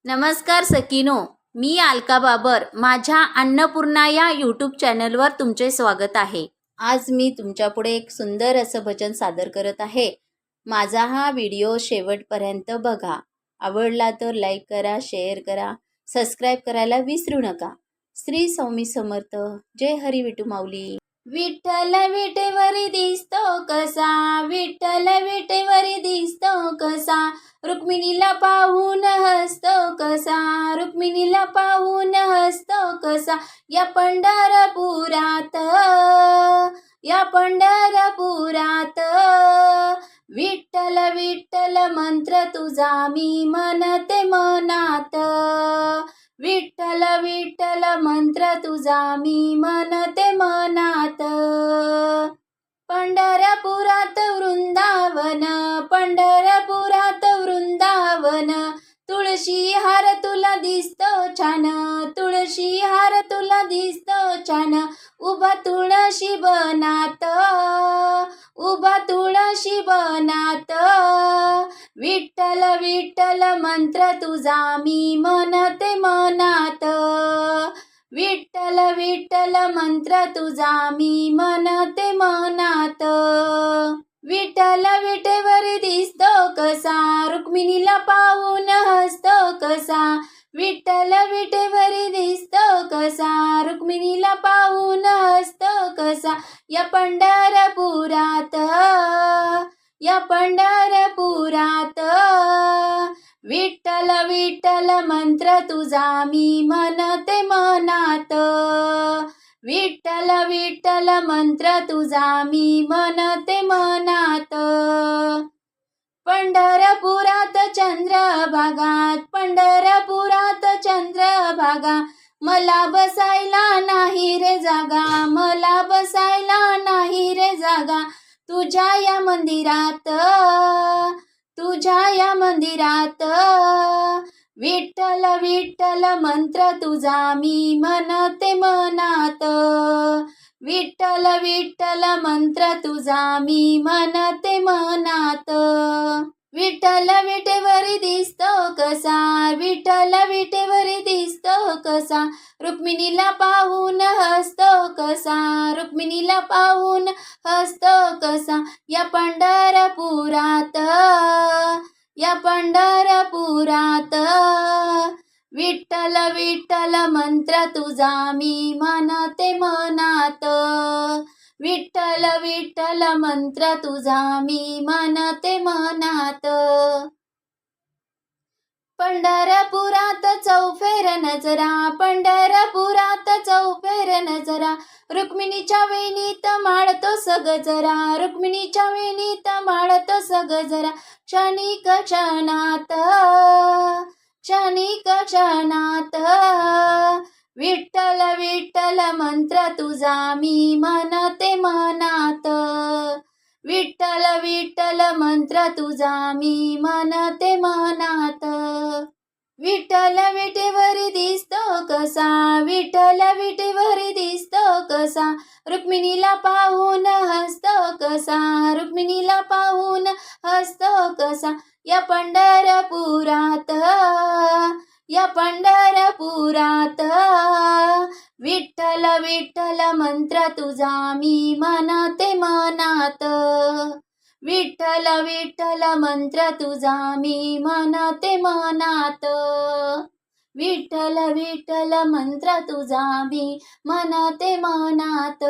नमस्कार सकीनो, मी अलका बाबर. माझ्या अन्नपूर्णा या यूट्यूब चॅनलवर तुमचे स्वागत आहे. आज मी तुमच्यापुढे एक सुंदर असं भजन सादर करत आहे. माझा हा व्हिडिओ शेवटपर्यंत बघा. आवडला तर लाईक करा, शेअर करा, सबस्क्राईब करायला विसरू नका. श्री स्वामी समर्थ. जय हरी विठू माऊली. विठ्ठल विटेवरी दिसतो कसा, विठ्ठल विटेवरी दिसतो कसा, रुक्मिणीला पाहून हसतो कसा, रुक्मिणीला पाहून हसतो कसा, या पंढरपुरात, या पंढरपुरात. विठ्ठल विठ्ठल मंत्र तुझा मी म्हणते मनात, विठ्ठल विठ्ठल मंत्र तुझा मी म्हणते मनात. पंढरपुरात वृंदावन, पंढरपुरात वृंदावन, तुळशी हार तुला दिसतो छान, तुळशी हार तुला दिसतो छान, उभा तुळशी बनात, उभा तुळशी बनात. विठ्ठल विठ्ठल मंत्र तुझा मी म्हणते मनात, विठ्ठल विठ्ठल मंत्र तुझा मी म्हणते मनात. विठ्ठल विटेवरी दिसतो कसा, रुक्मिणीला पाहून हसतो कसा, विठ्ठल विटेवरी दिसतो कसा, रुक्मिणीला पाहून हसतो कसा, या पंढरपुरात, या पंढरपुरात. विठ्ठल विठ्ठल मंत्र तुझा मी म्हणते मनात, विठ्ठल विठ्ठल मंत्र तुझा मी म्हणते मनात. पंढरपुरात चंद्रभागात, पंढरपुरात चंद्रभागा, मला बसायला नाही रे जागा, मला बसायला नाही रे जागा, तुझ्या या मंदिरात, तुझ्या या मंदिरात. विठ्ठल विठ्ठल मंत्र तुझा मी म्हणते मनात, विठ्ठल विठ्ठल मंत्र तुझा मी म्हणते मनात. विठ्ठल विटेवरी दिसतो कसा, विठ्ठल विटेवरी दिसतो कसा, रुक्मिणीला पाहून हसतो कसा, रुक्मिणीला पाहून हसतो कसा, या पंढरपुरात, या पंढरपुरात. विठ्ठल विठ्ठल मंत्र तुझा मी म्हणते मनात, विठ्ठल विठ्ठल मंत्र तुझा मी म्हणते मनात. पंढरपुरात चौफेर नजरा, पंढरपुरात चौफेर नजरा, रुक्मिणीच्या वेणीत माळतो सगजरा, रुक्मिणीच्या वेणीत माळतो सगजरा, क्षणिक क्षणात, क्षणिक क्षणात. विठ्ठल विठ्ठल मंत्र तुझा मी म्हणते मनात, विठ्ठल विठ्ठल मंत्र तुझा मी म्हणते मनात. विठ्ठल विटेवरी दिसतो कसा, विठ्ठल विटेवरी दिसतो कसा, रुक्मिणीला पाहून हसतो कसा, रुक्मिणीला पाहून हसतो कसा, या पंढरपुरात, या पंढरपुरात. विठ्ठल विठ्ठल मंत्र तुझा मी म्हणते मनात, विठ्ठल विठ्ठल मंत्र तुझा मी म्हणते मनात, विठ्ठल विठ्ठल मंत्र तुझा मी म्हणते मनात.